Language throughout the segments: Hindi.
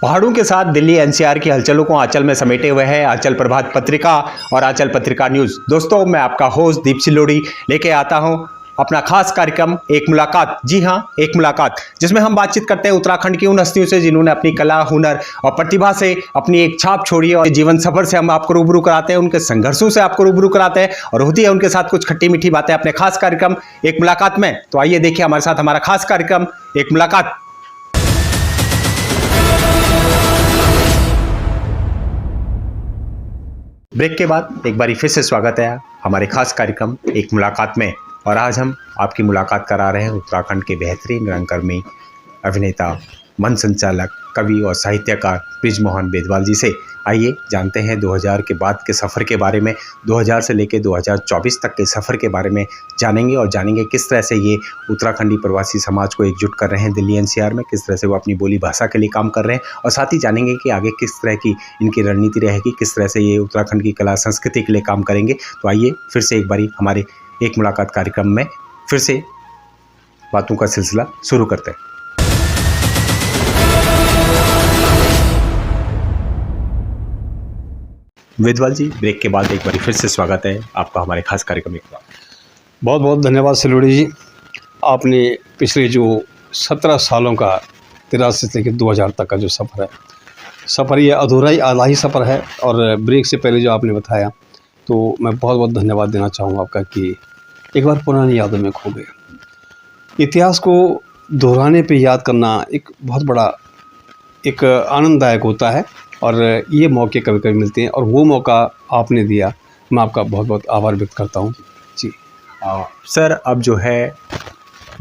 पहाड़ों के साथ दिल्ली एनसीआर की हलचलों को आंचल में समेटे हुए है आंचल प्रभात पत्रिका और आंचल पत्रिका न्यूज। दोस्तों, मैं आपका होस्ट दीप सिलोड़ी लेके आता हूं अपना खास कार्यक्रम एक मुलाकात। जी हां, एक मुलाकात जिसमें हम बातचीत करते हैं उत्तराखंड की उन हस्तियों से जिन्होंने अपनी कला, हुनर और प्रतिभा से अपनी एक छाप छोड़ी है और जीवन सफर से हम आपको रूबरू कराते हैं, उनके संघर्षों से आपको रूबरू कराते हैं और होती है उनके साथ कुछ खट्टी मीठी बातें अपने खास कार्यक्रम एक मुलाकात में। तो आइए देखिए हमारे साथ हमारा खास कार्यक्रम एक मुलाकात। ब्रेक के बाद एक बार फिर से स्वागत है हमारे खास कार्यक्रम एक मुलाकात में। और आज हम आपकी मुलाकात करा रहे हैं उत्तराखंड के बेहतरीन रंगकर्मी, अभिनेता, मंच संचालक, कवि और साहित्यकार बृजमोहन बेदवाल जी से। आइए जानते हैं 2000 के बाद के सफ़र के बारे में, 2000 से लेकर 2024 तक के सफ़र के बारे में जानेंगे किस तरह से ये उत्तराखंडी प्रवासी समाज को एकजुट कर रहे हैं दिल्ली एनसीआर में, किस तरह से वो अपनी बोली भाषा के लिए काम कर रहे हैं और साथ ही जानेंगे कि आगे किस तरह की इनकी रणनीति रहेगी, किस तरह से ये उत्तराखंड की कला संस्कृति के लिए काम करेंगे। तो आइए फिर से एक बारी हमारे एक मुलाकात कार्यक्रम में फिर से बातों का सिलसिला शुरू करते हैं। बेदवाल जी, ब्रेक के बाद एक बार फिर से स्वागत है आपका हमारे खास कार्यक्रम एक बार। बहुत बहुत धन्यवाद सिलोड़ी जी। आपने पिछले जो 17 सालों का 83 से लेकर 2000 तक का जो सफ़र ये अधूरा ही आधा ही सफ़र है। और ब्रेक से पहले जो आपने बताया तो मैं बहुत बहुत धन्यवाद देना चाहूँगा आपका कि एक बार पुरानी यादों में खो गए। इतिहास को दोहराने पे याद करना एक बहुत बड़ा एक आनंददायक होता है और ये मौके कभी कभी मिलते हैं और वो मौका आपने दिया, मैं आपका बहुत बहुत आभार व्यक्त करता हूँ जी। सर, अब जो है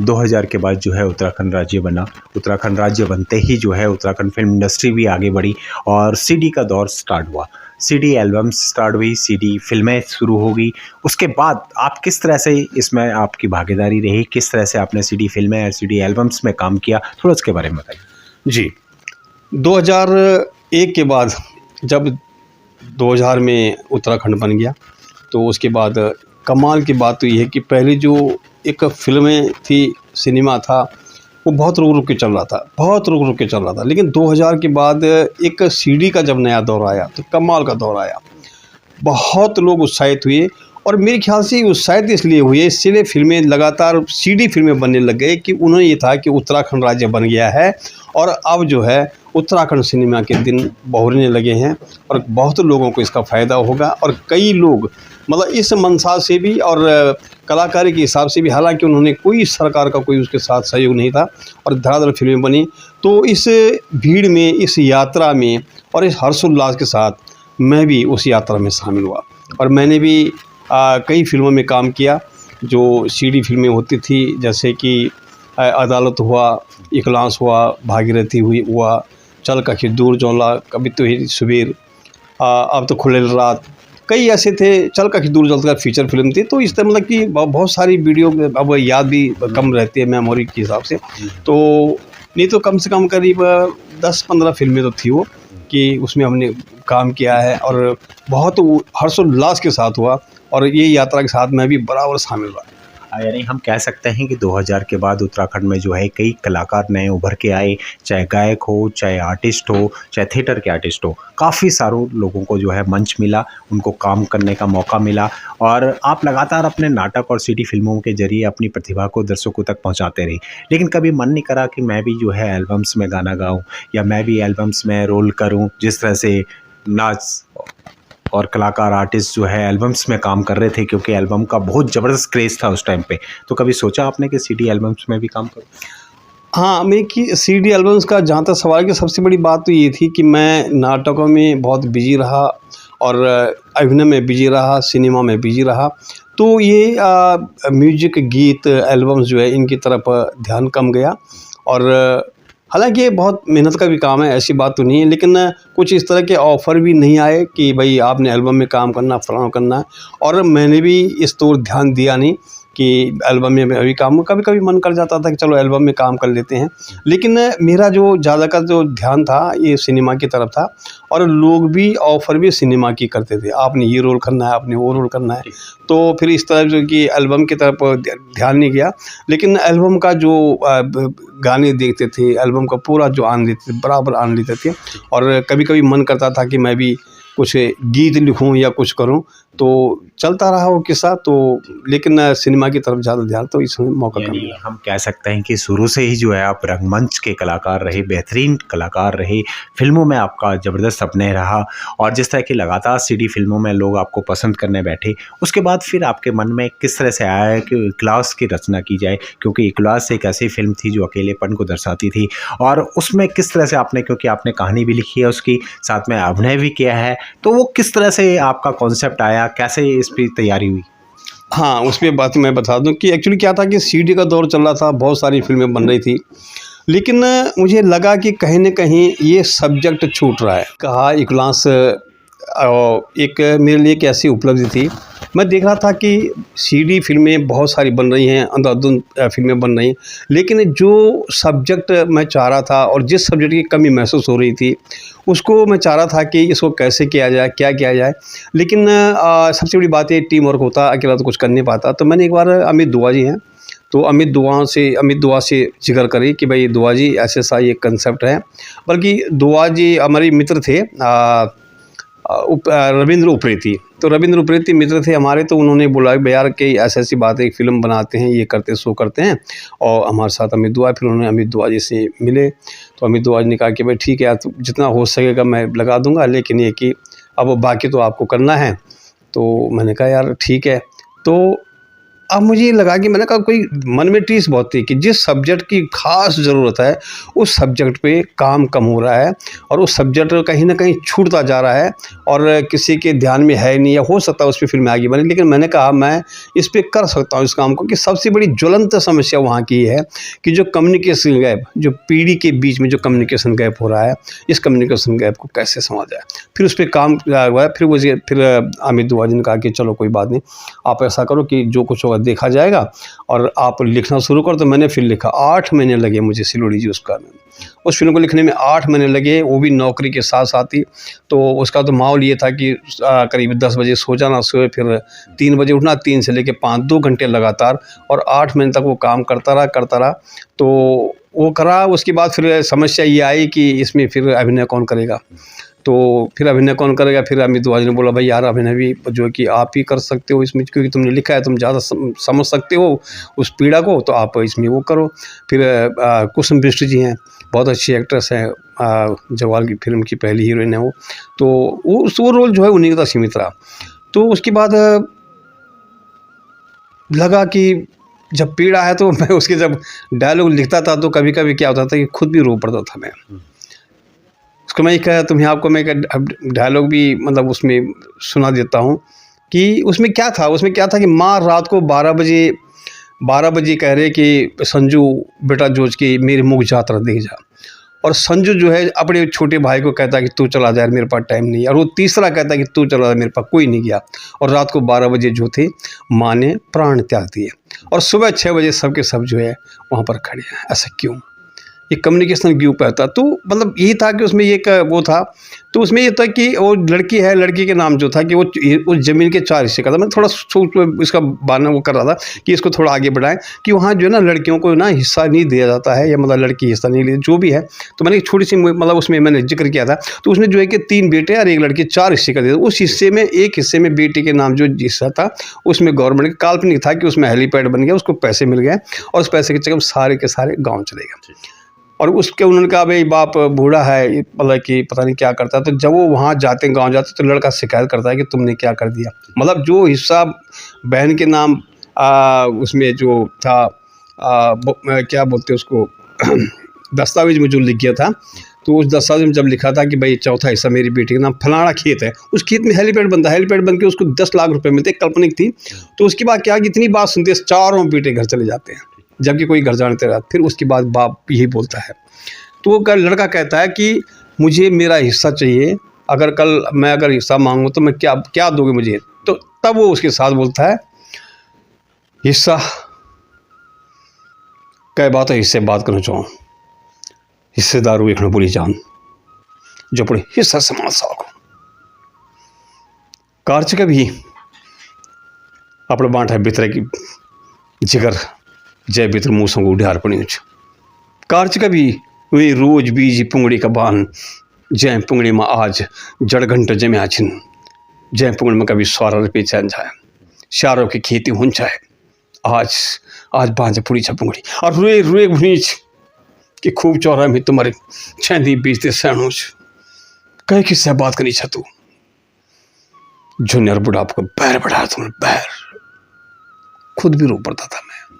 2000 के बाद जो है उत्तराखंड राज्य बना। उत्तराखंड राज्य बनते ही जो है उत्तराखंड फिल्म इंडस्ट्री भी आगे बढ़ी और सीडी का दौर स्टार्ट हुआ, सीडी एल्बम्स स्टार्ट हुई, सीडी फिल्में शुरू हो गई। उसके बाद आप किस तरह से इसमें आपकी भागीदारी रही, किस तरह से आपने सीडी फिल्में और सीडी एल्बम्स में काम किया, थोड़ा उसके बारे में बताइए। जी, 2001 के बाद जब 2000 में उत्तराखंड बन गया तो उसके बाद कमाल की बात तो ये है कि पहले जो एक फिल्में थी, सिनेमा था, वो बहुत रुक रुक के चल रहा था। लेकिन 2000 के बाद एक सीडी का जब नया दौर आया तो कमाल का दौर आया, बहुत लोग उत्साहित हुए और मेरे ख्याल से उत्साहित इसलिए हुए, इसलिए फिल्में लगातार सीडी फिल्में बनने लग गए कि उन्हें ये था कि उत्तराखंड राज्य बन गया है और अब जो है उत्तराखंड सिनेमा के दिन बहुरने लगे हैं और बहुत लोगों को इसका फ़ायदा होगा। और कई लोग मतलब इस मंशा से भी और कलाकारी के हिसाब से भी, हालांकि उन्होंने कोई सरकार का कोई उसके साथ सहयोग नहीं था और धड़ाधड़ फिल्में बनी, तो इस भीड़ में, इस यात्रा में और इस हर्षोल्लास के साथ मैं भी उस यात्रा में शामिल हुआ और मैंने भी कई फिल्मों में काम किया जो सीडी फिल्में होती थी, जैसे कि अदालत हुआ, इखलास हुआ, भागीरथी हुआ, चल कखी दूर जौला, कभी तो ही सुबेर, अब तो खुलेल रात, कई ऐसे थे। चल कखी दूर जौला का फीचर फिल्म थी। तो इस तरह मतलब कि बहुत सारी वीडियो अब याद भी कम रहती है मेमोरी के हिसाब से, तो नहीं तो कम से कम करीब 10-15 फिल्में तो थी वो कि उसमें हमने काम किया है और बहुत हर्षोल्लास के साथ हुआ और ये यात्रा के साथ मैं भी बराबर शामिल हुआ। यानी हम कह सकते हैं कि 2000 के बाद उत्तराखंड में जो है कई कलाकार नए उभर के आए, चाहे गायक हो, चाहे आर्टिस्ट हो, चाहे थिएटर के आर्टिस्ट हो, काफ़ी सारों लोगों को जो है मंच मिला, उनको काम करने का मौका मिला और आप लगातार अपने नाटक और सीडी फिल्मों के जरिए अपनी प्रतिभा को दर्शकों तक पहुंचाते रहे। लेकिन कभी मन नहीं करा कि मैं भी जो है एल्बम्स में गाना गाऊँ या मैं भी एल्बम्स में रोल करूँ, जिस तरह से नाच और कलाकार आर्टिस्ट जो है एल्बम्स में काम कर रहे थे, क्योंकि एल्बम का बहुत ज़बरदस्त क्रेज़ था उस टाइम पे। तो कभी सोचा आपने कि सीडी एल्बम्स में भी काम करूं? हाँ, मैं कि सीडी एल्बम्स का जहाँ तक सवाल की सबसे बड़ी बात तो ये थी कि मैं नाटकों में बहुत बिजी रहा और अभिनय में बिजी रहा, सिनेमा में बिजी रहा, तो ये म्यूजिक, गीत, एल्बम्स जो है इनकी तरफ ध्यान कम गया। और हालांकि ये बहुत मेहनत का भी काम है, ऐसी बात तो नहीं है, लेकिन कुछ इस तरह के ऑफ़र भी नहीं आए कि भाई आपने एल्बम में काम करना, फलाना करना, और मैंने भी इस तो ध्यान दिया नहीं कि एल्बम में अभी काम, कभी कभी मन कर जाता था कि चलो एल्बम में काम कर लेते हैं, लेकिन मेरा जो ज़्यादा का जो ध्यान था ये सिनेमा की तरफ था। और लोग भी ऑफ़र भी सिनेमा की करते थे, आपने ये रोल करना है, आपने वो रोल करना है। तो फिर इस तरह जो कि एल्बम की तरफ ध्यान नहीं गया, लेकिन एल्बम का जो गाने देखते थे, एल्बम का पूरा जो आनंद लेते थे, बराबर आनंद लेते थे। और कभी कभी मन करता था कि मैं भी कुछ गीत लिखूं या कुछ करूं, तो चलता रहा वो किस्सा। तो लेकिन सिनेमा की तरफ ज़्यादा ध्यान, तो इसमें मौका कम मिला। हम कह सकते हैं कि शुरू से ही जो है आप रंगमंच के कलाकार रहे, बेहतरीन कलाकार रहे, फिल्मों में आपका ज़बरदस्त अभिनय रहा, और जिस तरह की लगातार सीडी फिल्मों में लोग आपको पसंद करने बैठे, उसके बाद फिर आपके मन में किस तरह से आया है कि इखलास की रचना की जाए, क्योंकि इखलास एक ऐसी फिल्म थी जो अकेलेपन को दर्शाती थी, और उसमें किस तरह से आपने, क्योंकि आपने कहानी भी लिखी है उसकी, साथ में अभिनय भी किया है, तो वो किस तरह से आपका कॉन्सेप्ट आया, कैसे इस पर तैयारी हुई? हाँ, उसमें बात मैं बता दूं कि एक्चुअली क्या था कि सीडी का दौर चल रहा था, बहुत सारी फिल्में बन रही थी, लेकिन मुझे लगा कि कहीं न कहीं ये सब्जेक्ट छूट रहा है। कहा इखलास एक मेरे लिए एक ऐसी उपलब्धि थी। मैं देख रहा था कि सीडी फिल्में बहुत सारी बन रही हैं, अंधाधुंध फिल्में बन रही हैं, लेकिन जो सब्जेक्ट मैं चाह रहा था और जिस सब्जेक्ट की कमी महसूस हो रही थी, उसको मैं चाह रहा था कि इसको कैसे किया जाए, क्या किया जाए। लेकिन सबसे बड़ी बात है टीम वर्क होता, अकेला तो कुछ कर नहीं पाता। तो मैंने एक बार अमित दुआ जी हैं, तो अमित दुआ से जिक्र करी कि भाई दुआ जी ऐसा ये कंसेप्ट है। बल्कि दुआ जी हमारे मित्र थे, रविंद्र उप्रेती। तो रविंद्र उप्रेती मित्र थे हमारे, तो उन्होंने बोला कि यार कि ऐसी बात है, एक फ़िल्म बनाते हैं, ये करते सो करते हैं, और हमारे साथ अमित दुआ। फिर उन्होंने अमित दुआ जी से मिले, तो अमित दुआ जी ने कहा कि भाई ठीक है यार, जितना हो सकेगा मैं लगा दूंगा, लेकिन ये कि अब बाकी तो आपको करना है। तो मैंने कहा यार ठीक है। तो अब मुझे लगा कि मैंने कहा कोई मन में टीस बहुत थी कि जिस सब्जेक्ट की ख़ास ज़रूरत है उस सब्जेक्ट पे काम कम हो रहा है, और उस सब्जेक्ट कहीं ना कहीं छूटता जा रहा है, और किसी के ध्यान में है नहीं, या हो सकता है उस पर फिल्म आगे बने। लेकिन मैंने कहा मैं इस पर कर सकता हूँ इस काम को, कि सबसे बड़ी ज्वलंत समस्या वहाँ की है कि जो कम्युनिकेशन गैप, जो पीढ़ी के बीच में जो कम्युनिकेशन गैप हो रहा है, इस कम्युनिकेशन गैप को कैसे समझा जाए। फिर उस पर काम हुआ। फिर अमित दुआ जी ने कहा कि चलो कोई बात नहीं, आप ऐसा करो कि जो कुछ होगा देखा जाएगा, और आप लिखना शुरू करो। तो मैंने फिर लिखा, 8 महीने लगे मुझे सिलोड़ी जी उस फिल्म को लिखने में 8 महीने लगे, वो भी नौकरी के साथ साथ ही। तो उसका तो माहौल ये था कि करीब 10 बजे सो जाना, सोए फिर 3 बजे उठना, 3 से लेके 5 2 घंटे लगातार, और 8 महीने तक वो काम करता रहा। तो वो करा। उसके बाद फिर समस्या ये आई कि इसमें फिर अभिनय कौन करेगा। तो फिर अभिनय कौन करेगा। फिर अमित दुआ जी ने बोला भाई यार अभिनय भी जो है कि आप ही कर सकते हो इसमें, क्योंकि तुमने लिखा है, तुम ज़्यादा समझ सकते हो उस पीड़ा को, तो आप इसमें वो करो। फिर कुसुम बिष्ट जी हैं, बहुत अच्छी एक्ट्रेस हैं, जवाल की फिल्म की पहली हीरोइन है वो। तो वो रोल जो है उन्हीं का सीमित रहा। तो उसके बाद लगा कि जब पीड़ा है, तो मैं उसके जब डायलॉग लिखता था तो कभी कभी क्या होता था कि खुद भी रो पड़ता था मैं उसको। मैं कहा तुम्हें, आपको मैं डायलॉग भी मतलब उसमें सुना देता हूँ कि उसमें क्या था कि माँ रात को 12 बजे कह रहे कि संजू बेटा जोज की मेरी मुख यात्रा देख जा, और संजू जो है अपने छोटे भाई को कहता है कि तू चला जा, मेरे पास टाइम नहीं है, और वो तीसरा कहता है कि तू चला जा, मेरे पास कोई नहीं गया। और रात को 12 बजे जो थे माँ ने प्राण त्याग दिए, और सुबह 6 बजे सबके सब जो है वहाँ पर खड़े हैं। ऐसा क्यों? ये कम्युनिकेशन ग्रुप है। तो मतलब यही था कि उसमें एक वो था। तो उसमें ये था कि वो लड़की है, लड़की के नाम जो था कि वो उस ज़मीन के 4 हिस्से का था। मैं थोड़ा सोच इसका बहाना वो कर रहा था कि इसको थोड़ा आगे बढ़ाएं, कि वहाँ जो है ना लड़कियों को ना हिस्सा नहीं दिया जाता है, या मतलब लड़की हिस्सा नहीं लेती, जो भी है। तो मैंने एक छोटी सी मतलब उसमें मैंने जिक्र किया था। तो उसमें जो है कि 3 बेटे और 1 लड़की, 4 हिस्से का दिया। उस हिस्से में एक हिस्से में बेटे के नाम जो हिस्सा था उसमें गवर्नमेंट काल्पनिक था कि उसमें हेलीपैड बन गया, उसको पैसे मिल गए, और उस पैसे के चक्कर सारे के सारे गाँव चले गए। और उसके उन्होंने कहा भाई बाप बूढ़ा है, मतलब कि पता नहीं क्या करता है। तो जब वो वहाँ जाते हैं, गांव जाते, तो लड़का शिकायत करता है कि तुमने क्या कर दिया। मतलब जो हिस्सा बहन के नाम उसमें जो था क्या बोलते उसको दस्तावेज में जो लिख गया था, तो उस दस्तावेज में जब लिखा था कि भाई चौथा हिस्सा मेरी बेटी के नाम फलाना खेत है, उस खेत में हेलीपैड बनता है, हेलीपैड बन के उसको 10 लाख रुपए मिलते, काल्पनिक थी। तो उसके बाद क्या, इतनी बात सुनते चारों बेटे घर चले जाते हैं, जबकि कोई घर जानते रहा। फिर उसके बाद बाप यही बोलता है, तो वो लड़का कहता है कि मुझे मेरा हिस्सा चाहिए, अगर कल मैं हिस्सा मांगूँ तो मैं क्या दोगे मुझे। तो तब वो उसके साथ बोलता है हिस्सा कई बात है, हिस्से बात करना चाहूँ। हिस्सेदार हुए खण बोली जान जो पड़े हिस्सा समान साको कार्च का भी अपने बांट है बितर की जिगर जय बितर मुँह संग उड़ियार पड़ी कार्च का भी वे रोज बीज पुंगड़ी का बान जय पुंगड़ी में आज जड़ घंट जमे आछिन जय पुंगड़ी में कभी स्वारा पे चैन जाए शारों की खेती हुन चाहे आज आज बांझ पुड़ी छपुंगड़ी और रुए रुए भूंच कि खूब चौरा में तुम्हारे छेंदी बीजते सैणोच कह किससे बात करनी छतू जूनियर बुढ़ाप को बैर बढ़ाया तुमने बैर खुद भी रो पड़ता था मैं।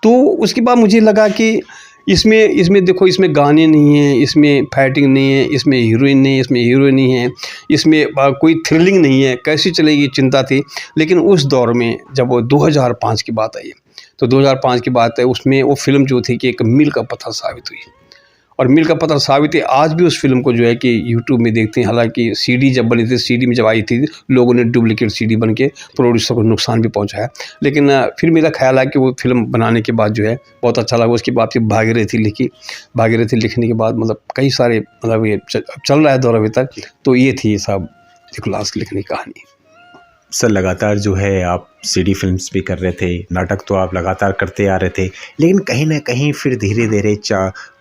तो उसके बाद मुझे लगा कि इसमें देखो, इसमें गाने नहीं हैं, इसमें फाइटिंग नहीं है, इसमें हीरोइन नहीं है, इसमें हीरोइन नहीं है, इसमें कोई थ्रिलिंग नहीं है, कैसी चलेगी चिंता थी। लेकिन उस दौर में जब वो 2005 की बात आई तो 2005 की बात है, उसमें वो फिल्म जो थी कि एक मील का पत्थर साबित हुई और मील का पत्थर साबित है। आज भी उस फिल्म को जो है कि यूट्यूब में देखते हैं। हालांकि सीडी जब बनी थी, सीडी में जब आई थी लोगों ने डुप्लीकेट सीडी बन के प्रोड्यूसर को नुकसान भी पहुंचाया, लेकिन फिर मेरा ख्याल है कि वो फिल्म बनाने के बाद जो है बहुत अच्छा लगा। उसके बाद फिर भागीरथी लिखी, भागीरथी लिखने के बाद मतलब कई सारे मतलब ये चल रहा है दौर अभी तक। तो ये थी साहब निकोलस लिखने की कहानी। सर लगातार जो है आप सीडी फिल्म्स भी कर रहे थे, नाटक तो आप लगातार करते आ रहे थे, लेकिन कहीं ना कहीं फिर धीरे धीरे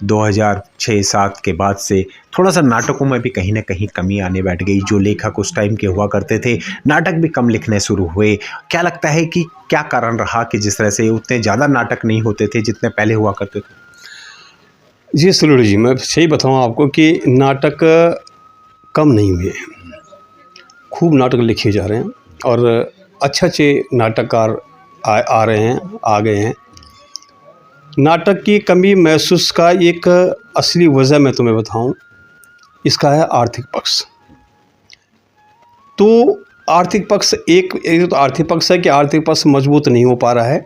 2006-07 के बाद से थोड़ा सा नाटकों में भी कहीं ना कहीं कमी आने बैठ गई। जो लेखक उस टाइम के हुआ करते थे, नाटक भी कम लिखने शुरू हुए। क्या लगता है कि क्या कारण रहा कि जिस तरह से उतने ज़्यादा नाटक नहीं होते थे जितने पहले हुआ करते थे? जी सलूरी जी, मैं सही बताऊँ आपको कि नाटक कम नहीं हुए, खूब नाटक लिखे जा रहे हैं और अच्छे अच्छे नाटककार आ रहे हैं, आ गए हैं। नाटक की कमी महसूस का एक असली वजह मैं तुम्हें बताऊं, इसका है आर्थिक पक्ष। तो आर्थिक पक्ष एक तो आर्थिक पक्ष है कि आर्थिक पक्ष मजबूत नहीं हो पा रहा है,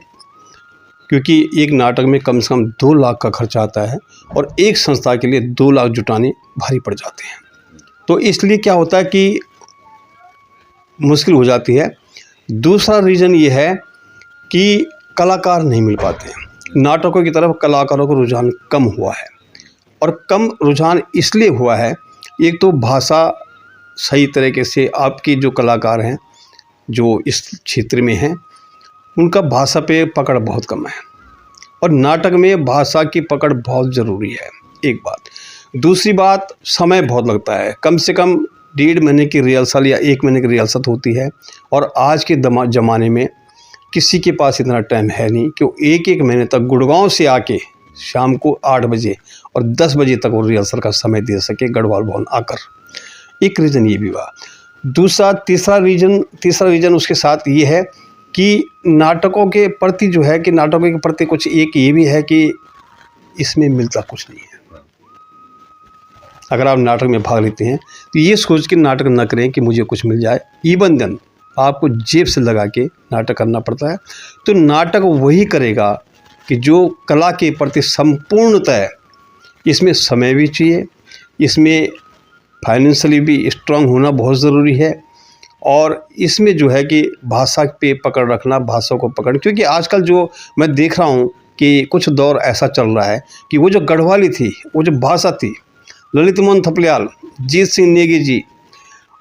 क्योंकि एक नाटक में कम से कम 2 लाख का खर्चा आता है और एक संस्था के लिए 2 लाख जुटाने भारी पड़ जाते हैं। तो इसलिए क्या होता है कि मुश्किल हो जाती है। दूसरा रीज़न ये है कि कलाकार नहीं मिल पाते हैं। नाटकों की तरफ कलाकारों का रुझान कम हुआ है और कम रुझान इसलिए हुआ है, एक तो भाषा सही तरीके से आपके जो कलाकार हैं जो इस क्षेत्र में हैं उनका भाषा पे पकड़ बहुत कम है और नाटक में भाषा की पकड़ बहुत ज़रूरी है, एक बात। दूसरी बात, समय बहुत लगता है, कम से कम 1.5 महीने की रिहर्सल या 1 महीने की रिहर्सल होती है और आज के ज़माने में किसी के पास इतना टाइम है नहीं कि वो एक महीने तक गुड़गांव से आके शाम को 8 बजे और 10 बजे तक वो रिहर्सल का समय दे सके गढ़वाल भवन आकर। एक रीज़न ये भी हुआ। तीसरा रीज़न उसके साथ ये है कि नाटकों के प्रति जो है कि नाटकों के प्रति कुछ एक ये भी है कि इसमें मिलता कुछ नहीं है। अगर आप नाटक में भाग लेते हैं तो ये सोच के नाटक न करें कि मुझे कुछ मिल जाए, ईवन देन आपको जेब से लगा के नाटक करना पड़ता है। तो नाटक वही करेगा कि जो कला के प्रति संपूर्णतः, इसमें समय भी चाहिए, इसमें फाइनेंशियली भी स्ट्रांग होना बहुत ज़रूरी है और इसमें जो है कि भाषा पे पकड़ रखना, भाषा को पकड़, क्योंकि आजकल जो मैं देख रहा हूँ कि कुछ दौर ऐसा चल रहा है कि वो जो गढ़वाली थी, वो जो भाषा थी, ललित मोहन थपलियाल, जीत सिंह नेगी जी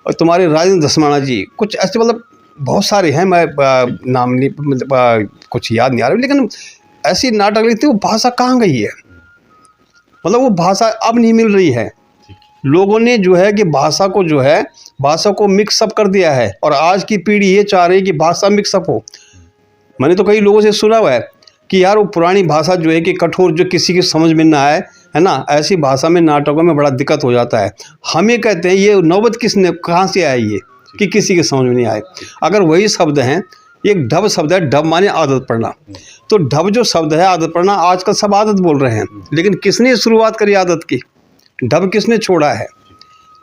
और तुम्हारे राजेंद्र धस्माना जी, कुछ ऐसे मतलब बहुत सारे हैं, मैं नाम नहीं मतलब कुछ याद नहीं आ रहा, लेकिन ऐसी नाटक लिखती वो भाषा कहाँ गई है? मतलब वो भाषा अब नहीं मिल रही है। लोगों ने जो है कि भाषा को जो है भाषा को मिक्सअप कर दिया है और आज की पीढ़ी ये चाह रही है कि भाषा मिक्सअप हो। मैंने तो कई लोगों से सुना हुआ है कि यार वो पुरानी भाषा जो है कि कठोर, जो किसी की समझ में ना आए, है ना, ऐसी भाषा में नाटकों में बड़ा दिक्कत हो जाता है। हमें कहते हैं ये नौबत किसने कहाँ से आई ये कि किसी के समझ में नहीं आए। अगर वही शब्द हैं, एक ढब शब्द है, ढब माने आदत पड़ना, तो ढब जो शब्द है आदत पड़ना, आजकल सब आदत बोल रहे हैं, लेकिन किसने शुरुआत करी आदत की? ढब किसने छोड़ा है?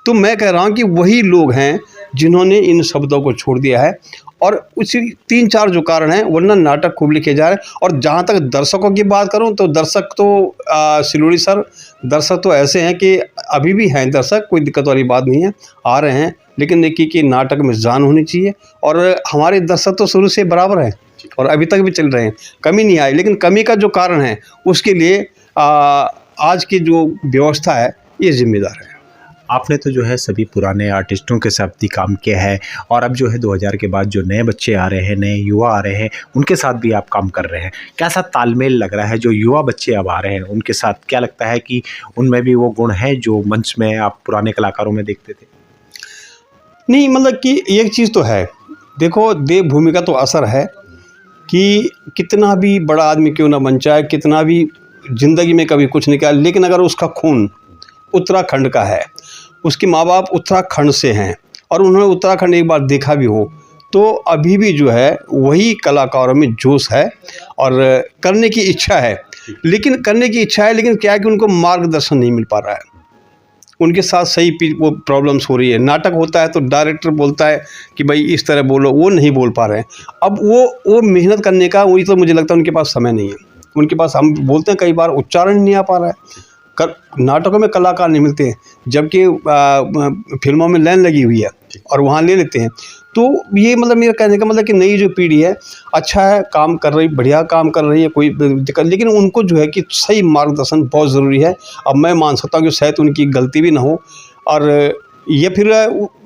तो मैं कह रहा हूँ कि वही लोग हैं जिन्होंने इन शब्दों को छोड़ दिया है और उसी 3-4 जो कारण हैं, वरना नाटक खूब लिखे जा रहे हैं। और जहाँ तक दर्शकों की बात करूँ तो दर्शक तो सिलोड़ी सर, दर्शक तो ऐसे हैं कि अभी भी हैं दर्शक, कोई दिक्कत वाली बात नहीं है, आ रहे हैं, लेकिन देखिए कि नाटक में जान होनी चाहिए और हमारे दर्शक तो शुरू से बराबर हैं और अभी तक भी चल रहे हैं, कमी नहीं आई। लेकिन कमी का जो कारण है उसके लिए आज की जो व्यवस्था है ये जिम्मेदार है। आपने तो जो है सभी पुराने आर्टिस्टों के साथ भी काम किया है और अब जो है 2000 के बाद जो नए बच्चे आ रहे हैं, नए युवा आ रहे हैं, उनके साथ भी आप काम कर रहे हैं। कैसा तालमेल लग रहा है जो युवा बच्चे अब आ रहे हैं उनके साथ? क्या लगता है कि उनमें भी वो गुण है जो मंच में आप पुराने कलाकारों में देखते थे? नहीं, मतलब कि एक चीज़ तो है, देखो देवभूमि का तो असर है कि कितना भी बड़ा आदमी क्यों ना बन जाए, कितना भी ज़िंदगी में कभी कुछ नहीं किया, लेकिन अगर उसका खून उत्तराखंड का है, उसके माँ बाप उत्तराखंड से हैं और उन्होंने उत्तराखंड एक बार देखा भी हो, तो अभी भी जो है वही कलाकारों में जोश है और करने की इच्छा है। लेकिन क्या है कि उनको मार्गदर्शन नहीं मिल पा रहा है, उनके साथ सही वो प्रॉब्लम्स हो रही है। नाटक होता है तो डायरेक्टर बोलता है कि भाई इस तरह बोलो, वो नहीं बोल पा रहे हैं। अब वो मेहनत करने का वही तो मुझे लगता है उनके पास समय नहीं है। उनके पास, हम बोलते हैं कई बार, उच्चारण नहीं आ पा रहा है। नाटकों में कलाकार नहीं मिलते हैं, जबकि फिल्मों में लाइन लगी हुई है और वहाँ ले लेते हैं। तो ये मतलब मेरा कहने का मतलब कि नई जो पीढ़ी है अच्छा है, काम कर रही, बढ़िया काम कर रही है, कोई दिक्कत, लेकिन उनको जो है कि सही मार्गदर्शन बहुत ज़रूरी है। अब मैं मान सकता हूँ कि शायद उनकी गलती भी ना हो, और ये फिर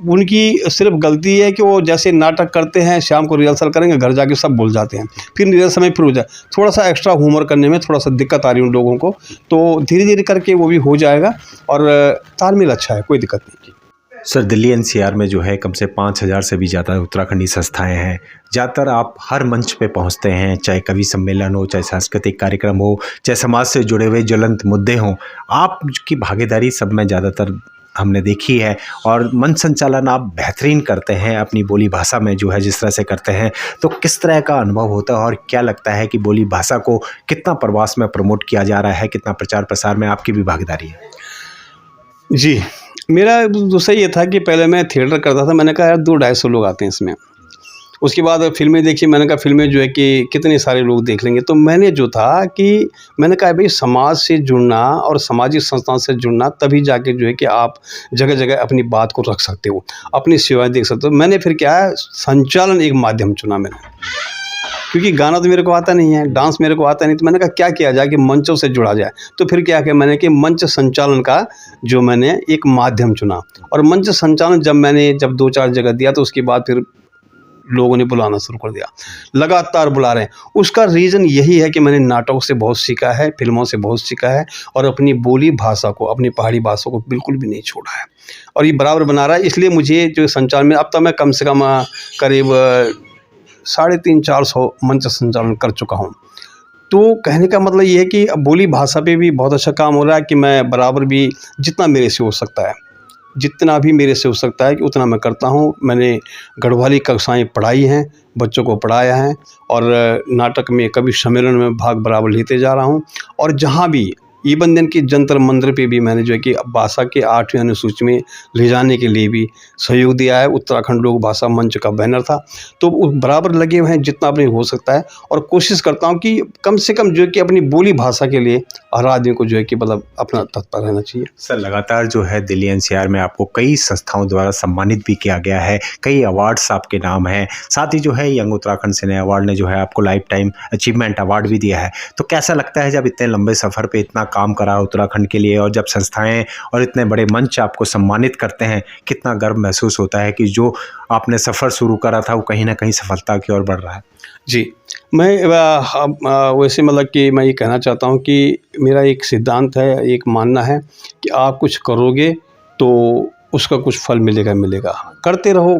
उनकी सिर्फ गलती है कि वो जैसे नाटक करते हैं, शाम को रिहर्सल करेंगे, घर जाके सब भूल जाते हैं, फिर रिहर्सल में फिर हो जाए, थोड़ा सा एक्स्ट्रा होमवर्क करने में थोड़ा सा दिक्कत आ रही है उन लोगों को। तो धीरे धीरे करके वो भी हो जाएगा और तालमेल अच्छा है, कोई दिक्कत नहीं। सर, दिल्ली एनसीआर में जो है कम से 5000 से भी ज़्यादा उत्तराखंडी संस्थाएं हैं। ज़्यादातर आप हर मंच पे पहुंचते हैं, चाहे कवि सम्मेलन हो, चाहे सांस्कृतिक कार्यक्रम हो, चाहे समाज से जुड़े हुए ज्वलंत मुद्दे हों, आपकी भागीदारी सब में ज़्यादातर हमने देखी है और मंच संचालन आप बेहतरीन करते हैं अपनी बोली भाषा में जो है जिस तरह से करते हैं। तो किस तरह का अनुभव होता है और क्या लगता है कि बोली भाषा को कितना प्रवास में प्रमोट किया जा रहा है, कितना प्रचार प्रसार में आपकी भी भागीदारी है? जी, मेरा दूसरा ये था कि पहले मैं थिएटर करता था, मैंने कहा यार 200-250 लोग आते हैं इसमें। उसके बाद फिल्में देखी, मैंने कहा फिल्में जो है कि कितने सारे लोग देख लेंगे। तो मैंने जो था कि मैंने कहा भाई समाज से जुड़ना और सामाजिक संस्थाओं से जुड़ना, तभी जाके जो है कि आप जगह जगह अपनी बात को रख सकते हो, अपनी सेवाएं देख सकते हो। मैंने फिर क्या है, संचालन एक माध्यम चुना मैंने, क्योंकि गाना तो मेरे को आता नहीं है, डांस मेरे को आता नहीं। तो मैंने कहा क्या किया जाए कि मंचों से जुड़ा जाए। तो फिर क्या किया मैंने कि मंच संचालन का जो मैंने एक माध्यम चुना, और मंच संचालन जब 2-4 जगह दिया तो उसके बाद फिर लोगों ने बुलाना शुरू कर दिया, लगातार बुला रहे हैं। उसका रीज़न यही है कि मैंने नाटकों से बहुत सीखा है, फिल्मों से बहुत सीखा है, और अपनी बोली भाषा को, अपनी पहाड़ी भाषा को बिल्कुल भी नहीं छोड़ा है, और ये बराबर बना रहा है। इसलिए मुझे जो संचालन में अब तक मैं कम से कम करीब 350-400 मंच संचालन कर चुका हूँ। तो कहने का मतलब ये है कि अब बोली भाषा पे भी बहुत अच्छा काम हो रहा है कि मैं बराबर भी जितना मेरे से हो सकता है, कि उतना मैं करता हूँ। मैंने गढ़वाली कक्षाएं पढ़ाई हैं, बच्चों को पढ़ाया है, और नाटक में कवि सम्मेलन में भाग बराबर लेते जा रहा हूँ। और जहाँ भी इवन दिन की जंतर मंदिर पे भी मैंने जो है कि भाषा के 8वीं अनुसूची में ले जाने के लिए भी सहयोग दिया है। उत्तराखंड लोक भाषा मंच का बैनर था, तो बराबर लगे हुए हैं जितना अपने हो सकता है, और कोशिश करता हूं कि कम से कम जो है कि अपनी बोली भाषा के लिए हर आदमी को जो है कि मतलब अपना तत्पर रहना चाहिए। सर, लगातार जो है दिल्ली एनसीआर में आपको कई संस्थाओं द्वारा सम्मानित भी किया गया है, कई अवार्ड्स आपके नाम हैं, साथ ही जो है यंग उत्तराखंड सिने अवार्ड ने जो है आपको लाइफ टाइम अचीवमेंट अवार्ड भी दिया है। तो कैसा लगता है जब इतने लंबे सफ़र पे इतना काम करा उत्तराखंड के लिए, और जब संस्थाएं और इतने बड़े मंच आपको सम्मानित करते हैं, कितना गर्व महसूस होता है कि जो आपने सफ़र शुरू करा था वो कहीं ना कहीं सफलता की ओर बढ़ रहा है? जी, मैं वैसे मतलब कि मैं ये कहना चाहता हूँ कि मेरा एक सिद्धांत है, एक मानना है कि आप कुछ करोगे तो उसका कुछ फल मिलेगा। करते रहो,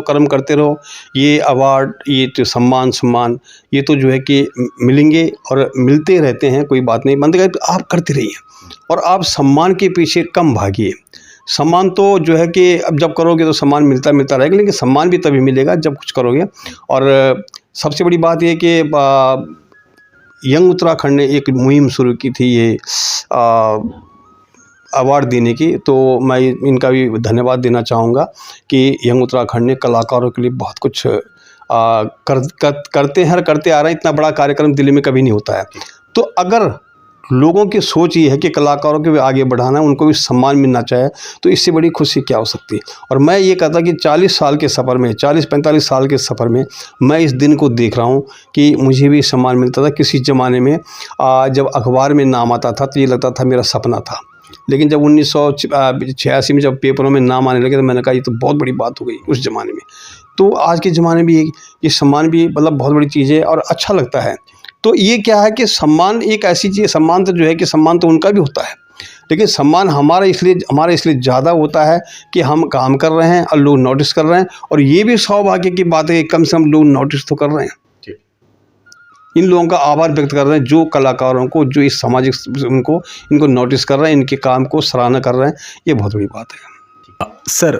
कर्म करते रहो। ये अवार्ड, ये तो सम्मान ये तो जो है कि मिलेंगे और मिलते रहते हैं, कोई बात नहीं। मतलब आप करते रहिए और आप सम्मान के पीछे कम भागिए। सम्मान तो जो है कि अब जब करोगे तो सम्मान मिलता रहेगा, लेकिन सम्मान भी तभी मिलेगा जब कुछ करोगे। और सबसे बड़ी बात ये कि यंग उत्तराखंड ने एक मुहिम शुरू की थी ये अवार्ड देने की, तो मैं इनका भी धन्यवाद देना चाहूँगा कि यंग उत्तराखंड ने कलाकारों के लिए बहुत कुछ करते आ रहे हैं। इतना बड़ा कार्यक्रम दिल्ली में कभी नहीं होता है। तो अगर लोगों की सोच ये है कि कलाकारों को भी आगे बढ़ाना है, उनको भी सम्मान मिलना चाहिए, तो इससे बड़ी खुशी क्या हो सकती है। और मैं ये कहता कि 40 साल के सफ़र में, 40-45 साल के सफ़र में मैं इस दिन को देख रहा हूँ कि मुझे भी सम्मान मिलता था। किसी ज़माने में जब अखबार में नाम आता था तो ये लगता था मेरा सपना था, लेकिन जब 1986 में जब पेपरों में नाम आने लगे तो मैंने कहा ये तो बहुत बड़ी बात हो गई उस ज़माने में। तो आज के ज़माने में ये सम्मान भी मतलब बहुत बड़ी चीज़ है और अच्छा लगता है। तो ये क्या है कि सम्मान एक ऐसी चीज़, सम्मान तो जो है कि सम्मान तो उनका भी होता है, लेकिन सम्मान हमारा इसलिए ज़्यादा होता है कि हम काम कर रहे हैं और लोग नोटिस कर रहे हैं, और ये भी सौभाग्य की बात है कि कम से कम लोग नोटिस तो कर रहे हैं। इन लोगों का आभार व्यक्त कर रहे हैं जो कलाकारों को, जो इस सामाजिक इनको नोटिस कर रहे हैं, इनके काम को सराहना कर रहे हैं, ये बहुत बड़ी बात है। सर,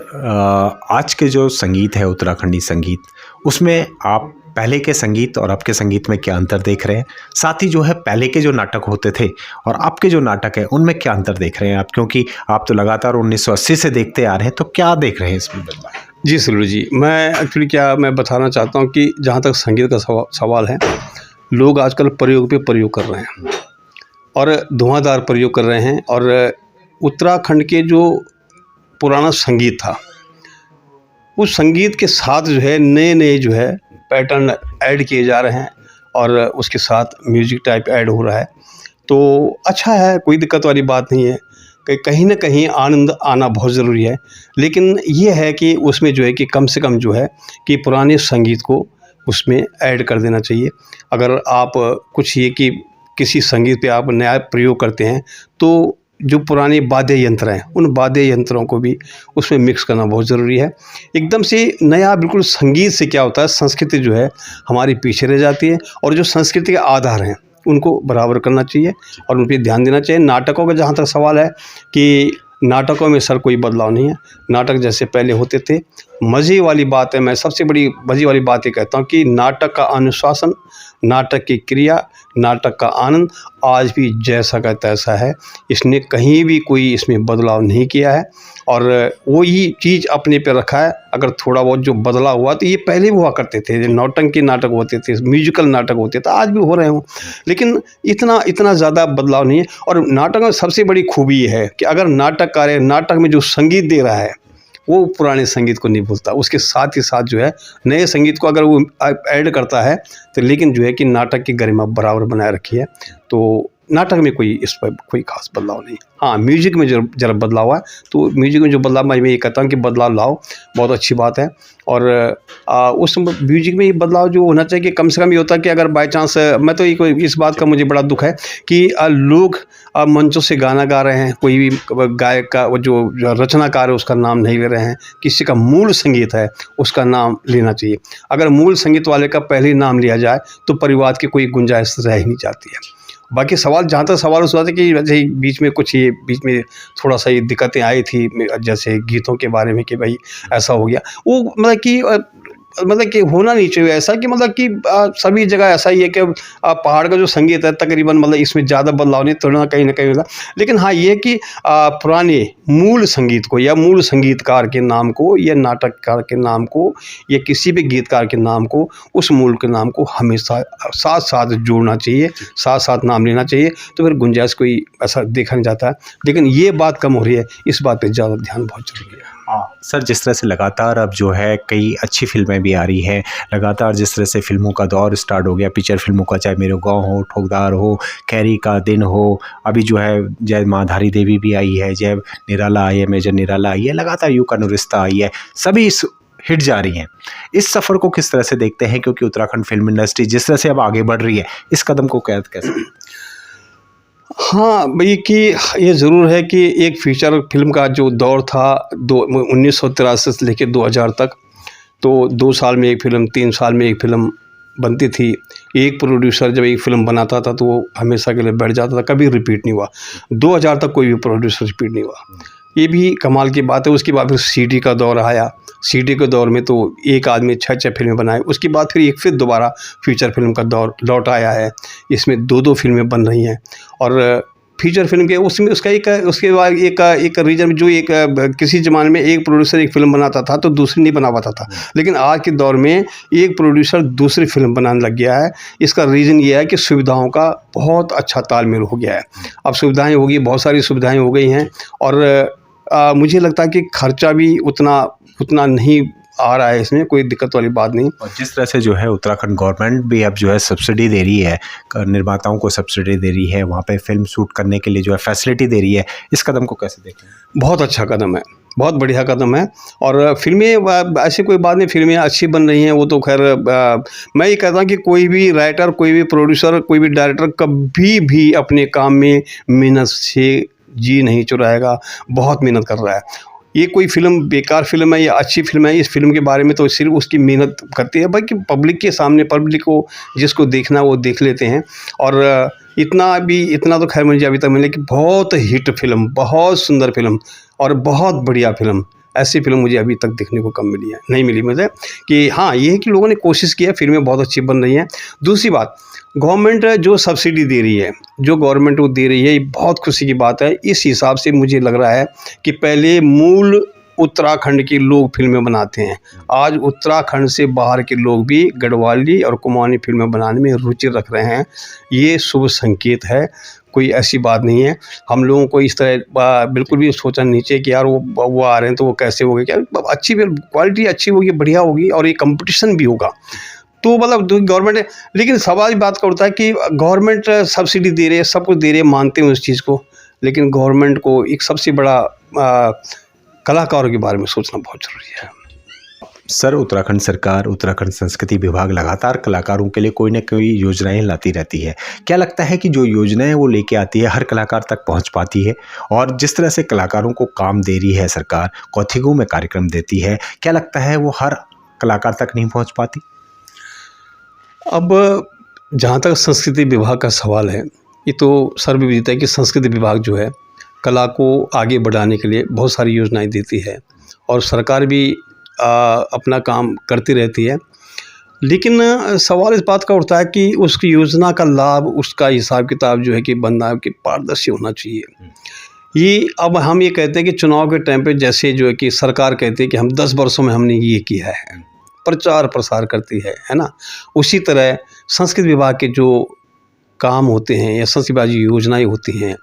आज के जो संगीत है उत्तराखंडी संगीत, उसमें आप पहले के संगीत और अब के संगीत में क्या अंतर देख रहे हैं? साथ ही जो है पहले के जो नाटक होते थे और अब के जो नाटक है उनमें क्या अंतर देख रहे हैं आप? क्योंकि आप तो लगातार 1980 से देखते आ रहे हैं, तो क्या देख रहे हैं इसमें बदलाव? जी सलू जी, मैं बताना चाहता हूँ कि जहाँ तक संगीत का सवाल है, लोग आजकल प्रयोग पे प्रयोग कर रहे हैं और धुआंधार प्रयोग कर रहे हैं। और उत्तराखंड के जो पुराना संगीत था, उस संगीत के साथ जो है नए जो है पैटर्न ऐड किए जा रहे हैं और उसके साथ म्यूजिक टाइप ऐड हो रहा है, तो अच्छा है, कोई दिक्कत वाली बात नहीं है। कहीं ना कहीं आनंद आना बहुत ज़रूरी है, लेकिन ये है कि उसमें जो है कि कम से कम जो है कि पुराने संगीत को उसमें ऐड कर देना चाहिए। अगर आप कुछ ये कि किसी संगीत पे आप नया प्रयोग करते हैं, तो जो पुराने वाद्य यंत्र हैं उन वाद्य यंत्रों को भी उसमें मिक्स करना बहुत ज़रूरी है। एकदम से नया बिल्कुल संगीत से क्या होता है, संस्कृति जो है हमारी पीछे रह जाती है, और जो संस्कृति के आधार हैं उनको बराबर करना चाहिए और उन पर ध्यान देना चाहिए। नाटकों का जहाँ तक सवाल है कि नाटकों में सर कोई बदलाव नहीं है, नाटक जैसे पहले होते थे। मज़े वाली बात है, मैं सबसे बड़ी मज़े वाली बात ये कहता हूँ कि नाटक का अनुशासन, नाटक की क्रिया, नाटक का आनंद आज भी जैसा का तैसा है। इसने कहीं भी कोई इसमें बदलाव नहीं किया है और वही चीज़ अपने पे रखा है। अगर थोड़ा बहुत जो बदलाव हुआ तो ये पहले भी हुआ करते थे, नौटंकी नाटक होते थे, म्यूजिकल नाटक होते थे, आज भी हो रहे हों, लेकिन इतना ज़्यादा बदलाव नहीं है। और नाटक में सबसे बड़ी खूबी ये है कि अगर नाटककार है, नाटक में जो संगीत दे रहा है वो पुराने संगीत को नहीं भूलता, उसके साथ ही साथ जो है नए संगीत को अगर वो ऐड करता है तो, लेकिन जो है कि नाटक की गरिमा बराबर बनाए रखी है। तो नाटक में इस पर कोई खास बदलाव नहीं। हाँ, म्यूजिक में जो जरा बदलाव हुआ है, तो म्यूजिक में जो बदलाव मैं ये कहता हूँ कि बदलाव लाओ, बहुत अच्छी बात है। और उस म्यूजिक में ये बदलाव जो होना चाहिए कि कम से कम ये होता है कि अगर बाय चांस, मैं तो इस बात का मुझे बड़ा दुख है कि लोग मंचों से गाना गा रहे हैं, कोई भी गायक का वो जो रचनाकार है उसका नाम नहीं ले रहे हैं, किसी का मूल संगीत है उसका नाम लेना चाहिए। अगर मूल संगीत वाले का पहले ही नाम लिया जाए तो परिवार की कोई गुंजाइश रह ही नहीं जाती है। बाकी सवाल, जहाँ तक सवाल उस बात है कि वैसे बीच में थोड़ा सा ये दिक्कतें आई थी, जैसे गीतों के बारे में कि भाई ऐसा हो गया, वो मतलब कि होना नहीं चाहिए ऐसा, कि मतलब कि सभी जगह ऐसा ही है कि पहाड़ का जो संगीत है तकरीबन मतलब इसमें ज़्यादा बदलाव नहीं, थोड़ा ना कहीं होगा। लेकिन हाँ, ये कि पुराने मूल संगीत को या मूल संगीतकार के नाम को या नाटककार के नाम को या किसी भी गीतकार के नाम को, उस मूल के नाम को हमेशा साथ साथ जोड़ना चाहिए, साथ साथ नाम लेना चाहिए, तो फिर गुंजाइश कोई ऐसा देखा नहीं जाता है। लेकिन ये बात कम हो रही है, इस बात पर ज़्यादा ध्यान बहुत जरूरी है। सर, जिस तरह से लगातार अब जो है कई अच्छी फिल्में भी आ रही हैं, लगातार जिस तरह से फिल्मों का दौर स्टार्ट हो गया, पिक्चर फिल्मों का, चाहे मेरे गांव हो, ठोकदार हो, कैरी का दिन हो, अभी जो है जय माधारी देवी भी आई है, जय निराला आई है, मेजर निराला आई है, लगातार यू का नुरिस्ता आई है, सभी हिट जा रही हैं। इस सफ़र को किस तरह से देखते हैं? क्योंकि उत्तराखंड फिल्म इंडस्ट्री जिस तरह से अब आगे बढ़ रही है, इस कदम को कैसे? हाँ भाई, कि ये ज़रूर है कि एक फीचर फिल्म का जो दौर था 1983 से लेकर 2000 तक, तो 2 साल में एक फ़िल्म, 3 साल में एक फ़िल्म बनती थी। एक प्रोड्यूसर जब एक फ़िल्म बनाता था तो वो हमेशा के लिए बैठ जाता था, कभी रिपीट नहीं हुआ। 2000 तक कोई भी प्रोड्यूसर रिपीट नहीं हुआ, ये भी कमाल की बात है। उसके बाद फिर सीडी का दौर आया, सीडी के दौर में तो एक आदमी 6 फिल्में बनाए। उसके बाद फिर दोबारा फीचर फिल्म का दौर लौट आया है, इसमें 2 फिल्में बन रही हैं। और फीचर फिल्म के उसमें उसका उसके बाद एक रीजन जो किसी ज़माने में एक प्रोड्यूसर एक फ़िल्म बनाता था तो दूसरी नहीं बना पाता था, लेकिन आज के दौर में एक प्रोड्यूसर दूसरी फिल्म बनाने लग गया है। इसका रीज़न ये है कि सुविधाओं का बहुत अच्छा तालमेल हो गया है। अब सुविधाएं हो गई, बहुत सारी सुविधाएं हो गई हैं, और मुझे लगता है कि खर्चा भी उतना नहीं आ रहा है, इसमें कोई दिक्कत वाली बात नहीं। और जिस तरह से जो है उत्तराखंड गवर्नमेंट भी अब जो है सब्सिडी दे रही है, निर्माताओं को सब्सिडी दे रही है, वहाँ पे फिल्म शूट करने के लिए जो है फैसिलिटी दे रही है, इस कदम को कैसे देखें? बहुत अच्छा कदम है, बहुत बढ़िया कदम है। और फिल्में ऐसी कोई बात नहीं, फिल्में अच्छी बन रही हैं, वो तो खैर मैं ये कहता हूँ कि कोई भी राइटर, कोई भी प्रोड्यूसर, कोई भी डायरेक्टर कभी भी अपने काम में मेहनत से जी नहीं चुराएगा, बहुत मेहनत कर रहा है। ये कोई फिल्म बेकार फिल्म है या अच्छी फिल्म है, इस फिल्म के बारे में तो सिर्फ उसकी मेहनत करती है, बाकी पब्लिक के सामने, पब्लिक को जिसको देखना वो देख लेते हैं। और इतना तो खैर मुझे अभी तक मिले कि बहुत हिट फिल्म, बहुत सुंदर फिल्म और बहुत बढ़िया फिल्म, ऐसी फिल्म मुझे अभी तक देखने को कम मिली है, नहीं मिली मुझे। कि हाँ, ये है कि लोगों ने कोशिश की है, फिल्में बहुत अच्छी बन रही हैं। दूसरी बात, गवर्नमेंट जो सब्सिडी दे रही है, जो गवर्नमेंट वो दे रही है, ये बहुत खुशी की बात है। इस हिसाब से मुझे लग रहा है कि पहले मूल उत्तराखंड के लोग फिल्में बनाते हैं, आज उत्तराखंड से बाहर के लोग भी गढ़वाली और कुमाऊनी फिल्में बनाने में रुचि रख रहे हैं। ये शुभ संकेत है, कोई ऐसी बात नहीं है। हम लोगों को इस तरह बिल्कुल भी सोचना नहीं चाहिए कि यार वो आ रहे हैं तो वो कैसे होगी, क्या अच्छी क्वालिटी अच्छी होगी, बढ़िया होगी, और ये कंपटीशन भी होगा। तो मतलब गवर्नमेंट, लेकिन सवाल बात का उठता है कि गवर्नमेंट सब्सिडी दे रही है, सब कुछ दे रही है, मानते हैं उस चीज़ को, लेकिन गवर्नमेंट को एक सबसे बड़ा कलाकारों के बारे में सोचना बहुत ज़रूरी है। सर, उत्तराखंड सरकार, उत्तराखंड संस्कृति विभाग लगातार कलाकारों के लिए कोई ना कोई योजनाएं लाती रहती है। क्या लगता है कि जो योजनाएं वो लेके आती है हर कलाकार तक पहुंच पाती है? और जिस तरह से कलाकारों को काम दे रही है सरकार, कौथिगों में कार्यक्रम देती है, क्या लगता है वो हर कलाकार तक नहीं पहुँच पाती? अब जहाँ तक संस्कृति विभाग का सवाल है, ये तो सर्वविदित है कि संस्कृति विभाग जो है कला को आगे बढ़ाने के लिए बहुत सारी योजनाएं देती है, और सरकार भी अपना काम करती रहती है। लेकिन सवाल इस बात का उठता है कि उसकी योजना का लाभ, उसका हिसाब किताब जो है कि बनना कि पारदर्शी होना चाहिए। ये अब हम ये कहते हैं कि चुनाव के टाइम पे जैसे जो है कि सरकार कहती है कि हम 10 वर्षों में हमने ये किया है, प्रचार प्रसार करती है ना, उसी तरह संस्कृति विभाग के जो काम होते हैं या संस्कृति विभाग की योजनाएं होती हैं,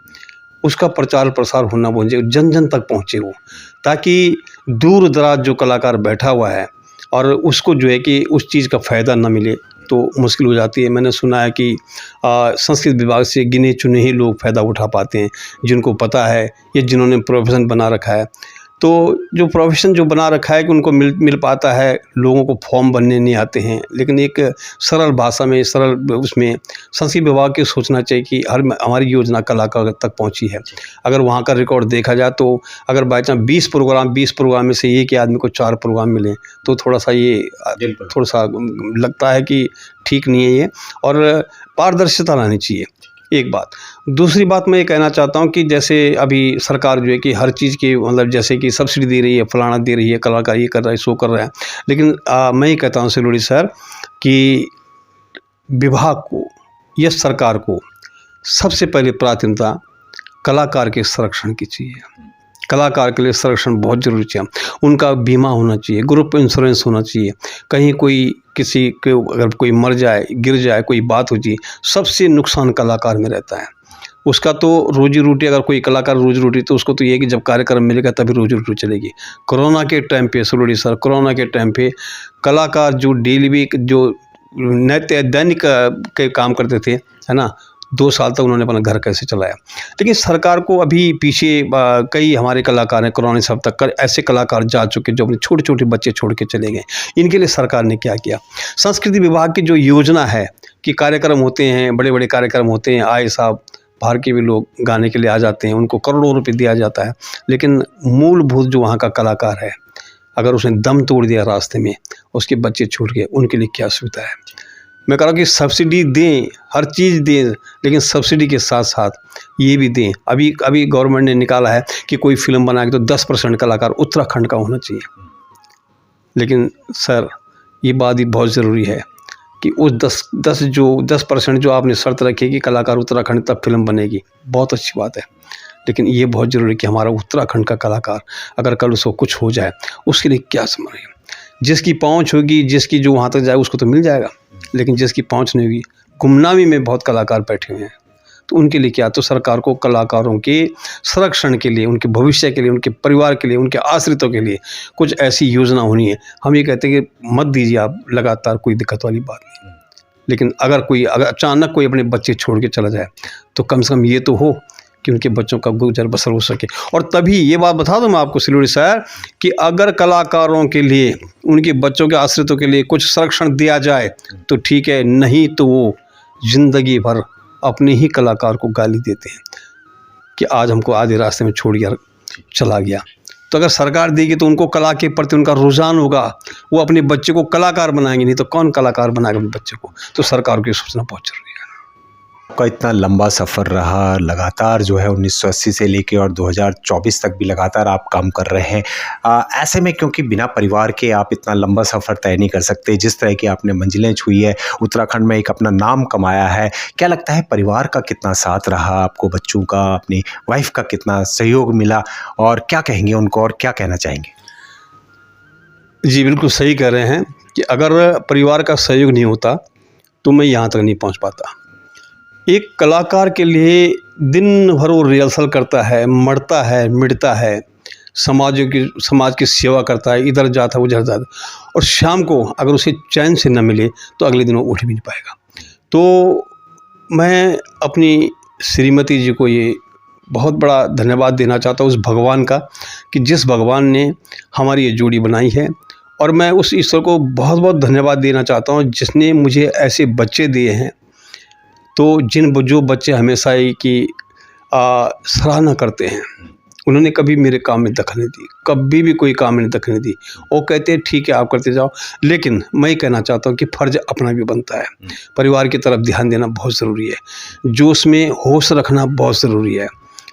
उसका प्रचार प्रसार होना चाहिए, जन जन तक पहुँचे वो, ताकि दूर दराज जो कलाकार बैठा हुआ है और उसको जो है कि उस चीज़ का फ़ायदा न मिले तो मुश्किल हो जाती है। मैंने सुना है कि संस्कृत विभाग से गिने चुने ही लोग फ़ायदा उठा पाते हैं, जिनको पता है या जिन्होंने प्रोफेशन बना रखा है। तो जो प्रोफेशन जो बना रखा है कि उनको मिल पाता है, लोगों को फॉर्म बनने नहीं आते हैं। लेकिन एक सरल भाषा में, सरल उसमें संस्कृति विभाग के सोचना चाहिए कि हमारी योजना कलाकार तक पहुंची है। अगर वहां का रिकॉर्ड देखा जाए तो अगर बाई चांस 20 प्रोग्राम में से एक ही आदमी को 4 प्रोग्राम मिले तो थोड़ा सा लगता है कि ठीक नहीं है ये, और पारदर्शिता लानी चाहिए, एक बात। दूसरी बात मैं ये कहना चाहता हूँ कि जैसे अभी सरकार जो है कि हर चीज़ की मतलब जैसे कि सब्सिडी दे रही है, फलाना दे रही है, कलाकार ये कर रहा है, सो कर रहा है, लेकिन मैं ये कहता हूँ सिलोड़ी सर कि विभाग को या सरकार को सबसे पहले प्राथमिकता कलाकार के संरक्षण की चाहिए। कलाकार के लिए संरक्षण बहुत ज़रूरी चाहिए, उनका बीमा होना चाहिए, ग्रुप इंश्योरेंस होना चाहिए। कहीं किसी को अगर कोई मर जाए, गिर जाए, कोई बात हो जाए, सबसे नुकसान कलाकार में रहता है। उसका तो रोजी रोटी, अगर कोई कलाकार रोजी रोटी, तो उसको तो ये है कि जब कार्यक्रम मिलेगा तभी रोजी रोटी चलेगी। कोरोना के टाइम पे सुलोड़ी सर, कोरोना के टाइम पे कलाकार जो डेली जो दैनिक के काम करते थे, है ना, 2 साल तक उन्होंने अपना घर कैसे चलाया। लेकिन सरकार को अभी पीछे कई हमारे कलाकार हैं, कोरोना सब तक ऐसे कलाकार जा चुके जो अपने छोटे छोटे बच्चे छोड़ के चले गए। इनके लिए सरकार ने क्या किया? संस्कृति विभाग की जो योजना है कि कार्यक्रम होते हैं, बड़े बड़े कार्यक्रम होते हैं, आए साहब बाहर के भी लोग गाने के लिए आ जाते हैं, उनको करोड़ों रुपये दिया जाता है, लेकिन मूलभूत जो वहाँ का कलाकार है, अगर उसने दम तोड़ दिया रास्ते में, उसके बच्चे छूट गए, उनके लिए क्या सुविधा है? मैं कह रहा हूँ कि सब्सिडी दें, हर चीज़ दें, लेकिन सब्सिडी के साथ साथ ये भी दें। अभी गवर्नमेंट ने निकाला है कि कोई फिल्म बनाएगी तो 10% कलाकार उत्तराखंड का होना चाहिए। लेकिन सर, ये बात ही बहुत ज़रूरी है कि उस 10% जो आपने शर्त रखी कि कलाकार उत्तराखंड तब फिल्म बनेगी, बहुत अच्छी बात है। लेकिन ये बहुत ज़रूरी है कि हमारा उत्तराखंड का कलाकार अगर कल उसको कुछ हो जाए, उसके लिए क्या समझ, जिसकी पहुंच होगी, जिसकी जो वहाँ तक जाए उसको तो मिल जाएगा, लेकिन जिसकी पहुंच नहीं होगी, गुमनामी में बहुत कलाकार बैठे हुए हैं, तो उनके लिए क्या। तो सरकार को कलाकारों के संरक्षण के लिए, उनके भविष्य के लिए, उनके परिवार के लिए, उनके आश्रितों के लिए कुछ ऐसी योजना होनी है। हम ये कहते हैं कि मत दीजिए आप लगातार, कोई दिक्कत वाली बात नहीं, लेकिन अगर अचानक कोई अपने बच्चे छोड़ के चला जाए तो कम से कम ये तो हो कि उनके बच्चों का गुजर बसर हो सके। और तभी ये बात बता दूं मैं आपको सिलोड़ी शहर कि अगर कलाकारों के लिए, उनके बच्चों के आश्रितों के लिए कुछ संरक्षण दिया जाए तो ठीक है, नहीं तो वो जिंदगी भर अपने ही कलाकार को गाली देते हैं कि आज हमको आधे रास्ते में छोड़ कर चला गया। तो अगर सरकार देगी तो उनको कला के प्रति उनका रुझान होगा, वो अपने बच्चे को कलाकार बनाएंगे, नहीं तो कौन कलाकार बनाएगा अपने बच्चे को। तो सरकार को ये सोचना बहुत जरूरी है। आपका इतना लंबा सफ़र रहा, लगातार जो है 1980 से लेके और 2024 तक भी लगातार आप काम कर रहे हैं। ऐसे में क्योंकि बिना परिवार के आप इतना लंबा सफ़र तय नहीं कर सकते, जिस तरह की आपने मंजिलें छुई है, उत्तराखंड में एक अपना नाम कमाया है, क्या लगता है परिवार का कितना साथ रहा आपको, बच्चों का, अपनी वाइफ का कितना सहयोग मिला, और क्या कहेंगे उनको और क्या कहना चाहेंगे? जी बिल्कुल सही कह रहे हैं कि अगर परिवार का सहयोग नहीं होता तो मैं यहाँ तक नहीं पहुँच पाता। एक कलाकार के लिए दिन भर वो रिहर्सल करता है, मरता है, मिटता है, समाज की सेवा करता है, इधर जाता है उधर जाता है, और शाम को अगर उसे चैन से न मिले तो अगले दिन वो उठ भी नहीं पाएगा। तो मैं अपनी श्रीमती जी को ये बहुत बड़ा धन्यवाद देना चाहता हूँ उस भगवान का, कि जिस भगवान ने हमारी ये जोड़ी बनाई है। और मैं उस ईश्वर को बहुत बहुत धन्यवाद देना चाहता हूँ जिसने मुझे ऐसे बच्चे दिए हैं। तो जो बच्चे हमेशा ही की सराहना करते हैं, उन्होंने कभी मेरे काम में दखल नहीं दी, कभी भी कोई काम में दखल नहीं दी। वो कहते हैं ठीक है आप करते जाओ, लेकिन मैं कहना चाहता हूँ कि फ़र्ज अपना भी बनता है। परिवार की तरफ ध्यान देना बहुत ज़रूरी है, जोश में होश रखना बहुत ज़रूरी है।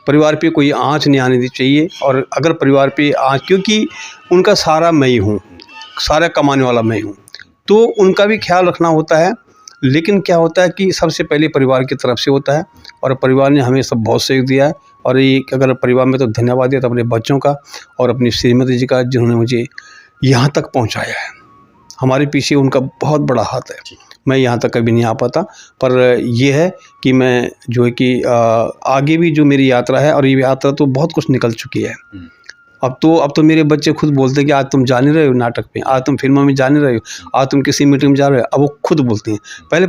परिवार पे कोई आँच नहीं आने दी चाहिए। और अगर परिवार पे आँच, क्योंकि उनका सारा मैं ही हूँ, सारा कमाने वाला मैं हूँ, तो उनका भी ख्याल रखना होता है। लेकिन क्या होता है कि सबसे पहले परिवार की तरफ से होता है, और परिवार ने हमें सब बहुत सहयोग दिया है। और ये अगर परिवार में तो धन्यवाद दिया तो अपने बच्चों का और अपनी श्रीमती जी का, जिन्होंने मुझे यहाँ तक पहुँचाया है। हमारे पीछे उनका बहुत बड़ा हाथ है। मैं यहाँ तक कभी नहीं आ पाता, पर यह है कि मैं जो है कि आगे भी जो मेरी यात्रा है, और ये यात्रा तो बहुत कुछ निकल चुकी है। अब तो मेरे बच्चे खुद बोलते हैं कि आज तुम जा नहीं रहे हो नाटक में, आज तुम फिल्मों में जा नहीं रहे हो, आज तुम किसी मीटिंग में जा रहे हो। अब वो खुद बोलते हैं। पहले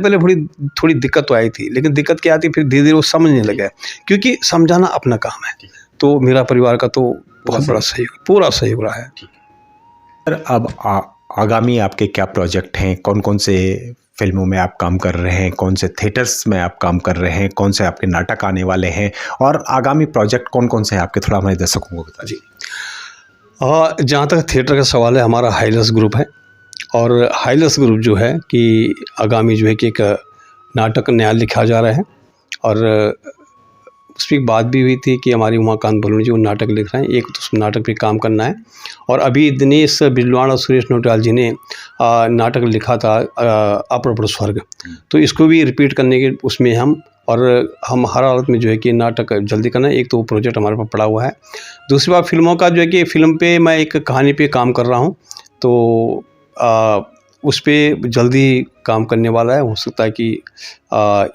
थोड़ी दिक्कत तो आई थी, लेकिन दिक्कत क्या आती, फिर धीरे धीरे वो समझने लगे, क्योंकि समझाना अपना काम है। तो मेरा परिवार का तो बहुत बड़ा सहयोग, पूरा सहयोग रहा है। सर, अब आगामी आपके क्या प्रोजेक्ट हैं? कौन कौन से फिल्मों में आप काम कर रहे हैं? कौन से थिएटर्स में आप काम कर रहे हैं? कौन से आपके नाटक आने वाले हैं? और आगामी प्रोजेक्ट कौन कौन से हैं आपके, थोड़ा हमारे दर्शकों को बता दीजिए। जहाँ तक थिएटर का सवाल है, हमारा हाइलस ग्रुप है। और हाइलस ग्रुप जो है कि आगामी जो है कि एक नाटक नया लिखा जा रहा है, और उसकी बात भी हुई थी कि हमारी उमाकांत बलूनी जी वो नाटक लिख रहे हैं, एक तो उस नाटक पे काम करना है। और अभी दिनेश बिजवाण और सुरेश नोटियाल जी ने नाटक लिखा था अपरपुर स्वर्ग, तो इसको भी रिपीट करने के उसमें हम हर हालत में जो है कि नाटक जल्दी करना है। एक तो वो प्रोजेक्ट हमारे पास पड़ा हुआ है। दूसरी बात, फिल्मों का जो है कि फ़िल्म पे मैं एक कहानी पे काम कर रहा हूँ, तो उस पर जल्दी काम करने वाला है। हो सकता है कि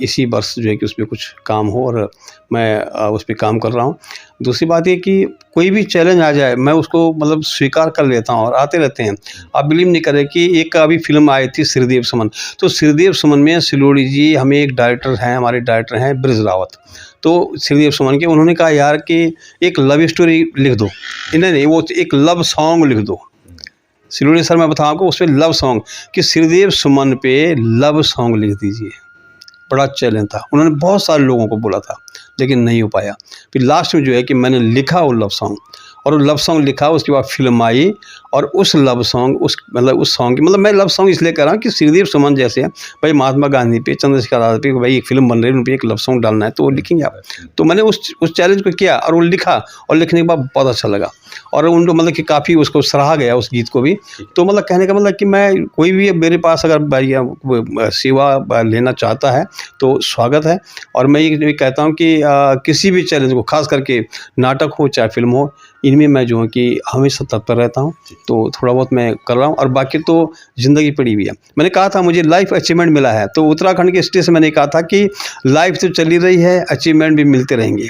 इसी वर्ष जो है कि उस पर कुछ काम हो, और मैं उस पर काम कर रहा हूँ। दूसरी बात ये कि कोई भी चैलेंज आ जाए मैं उसको मतलब स्वीकार कर लेता हूँ, और आते रहते हैं। आप बिलीव नहीं करें कि एक अभी फिल्म आई थी श्रीदेव सुमन, तो श्रीदेव सुमन में सिलोड़ी जी, हमें एक डायरेक्टर हैं, हमारे डायरेक्टर हैं ब्रिज रावत, तो श्रीदेव सुमन के, उन्होंने कहा यार कि एक लव स्टोरी लिख दो, नहीं वो एक लव सॉन्ग लिख दो। सिलोड़ी सर मैं बताऊँ आपको, उस पर लव सॉन्ग कि श्रीदेव सुमन पे लव सॉन्ग लिख दीजिए, बड़ा चैलेंज था। उन्होंने बहुत सारे लोगों को बोला था, लेकिन नहीं हो पाया। फिर लास्ट में जो है कि मैंने लिखा वो लव सॉन्ग, और वो लव सॉन्ग लिखा, उसके बाद फिल्म आई, और उस लव सॉन्ग उस सॉन्ग की मैं लव सॉन्ग इसलिए कर रहा हूँ कि श्रीदेव सुमन जैसे भाई महात्मा गांधी पे, चंद्रशेखर आज़ाद पे भाई एक फिल्म बन रही है, उन पर एक लव सॉन्ग डालना है, तो वो लिखेंगे आप। तो मैंने उस चैलेंज को किया और वो लिखा, और लिखने के बाद बहुत अच्छा लगा। और उनको मतलब कि काफ़ी उसको सराहा गया उस गीत को भी। तो मतलब कहने का मतलब कि मैं कोई भी मेरे पास अगर सेवा लेना चाहता है तो स्वागत है। और मैं ये कहता हूँ कि किसी भी चैलेंज को, खास करके नाटक हो चाहे फिल्म हो, इनमें मैं जो है कि हमेशा तत्पर रहता हूँ। तो थोड़ा बहुत मैं कर रहा हूँ और बाकी तो ज़िंदगी पड़ी हुई है। मैंने कहा था मुझे लाइफ अचीवमेंट मिला है, तो उत्तराखंड के स्टेज से मैंने कहा था कि लाइफ तो चली रही है, अचीवमेंट भी मिलते रहेंगे,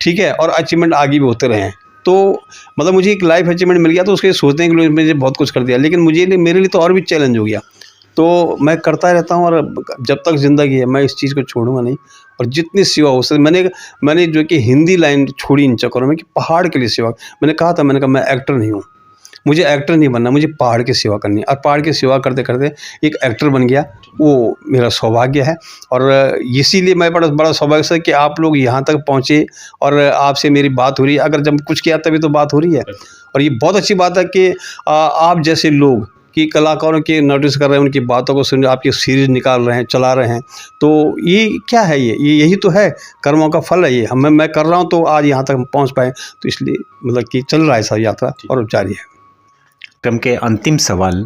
ठीक है, और अचीवमेंट आगे भी होते रहें। तो मतलब मुझे एक लाइफ अचीवमेंट मिल गया तो उसके सोचने के लिए मुझे बहुत कुछ कर दिया, लेकिन मेरे लिए तो और भी चैलेंज हो गया। तो मैं करता रहता हूँ और जब तक ज़िंदगी है मैं इस चीज़ को छोड़ूंगा नहीं। और जितनी सेवा हो सके, मैंने जो कि हिंदी लाइन छोड़ी इन चक्करों में कि पहाड़ के लिए सेवा। मैंने कहा मैं एक्टर नहीं हूँ, मुझे एक्टर नहीं बनना, मुझे पहाड़ की सेवा करनी है। और पहाड़ की सेवा करते करते एक एक्टर बन गया, वो मेरा सौभाग्य है। और इसीलिए मैं बड़ा सौभाग्य से कि आप लोग यहाँ तक पहुँचे और आपसे मेरी बात हो रही है। अगर जब कुछ किया तभी तो बात हो रही है। और ये बहुत अच्छी बात है कि आप जैसे लोग कि कलाकारों के नोटिस कर रहे हैं, उनकी बातों को सुन, आपकी सीरीज निकाल रहे हैं, चला रहे हैं। तो ये क्या है, ये यही तो है, कर्मों का फल है ये। मैं कर रहा हूँ तो आज यहाँ तक पहुँच पाए, तो इसलिए मतलब कि चल रहा है सारी यात्रा और जारी है। क्रम के अंतिम सवाल,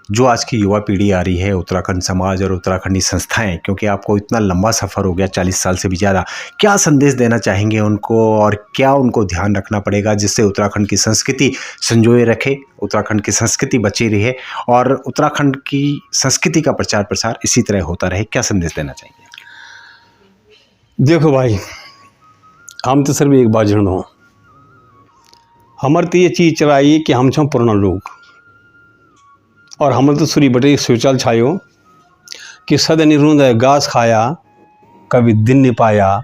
जो आज की युवा पीढ़ी आ रही है, उत्तराखंड समाज और उत्तराखंडी संस्थाएं, क्योंकि आपको इतना लंबा सफ़र हो गया 40 साल से भी ज़्यादा, क्या संदेश देना चाहेंगे उनको और क्या उनको ध्यान रखना पड़ेगा जिससे उत्तराखंड की संस्कृति संजोए रखे, उत्तराखंड की संस्कृति बची रहे और उत्तराखंड की संस्कृति का प्रचार प्रसार इसी तरह होता रहे? क्या संदेश देना चाहेंगे? देखो भाई, हम तो सिर्फ एक बात जन हो, हमारे तो ये चीज़ चलाई कि हम छो पुराना लोग, और हम तो सूरी बटे सोचल छायो कि सदनी रूंद घास खाया, कभी दिन नहीं पाया,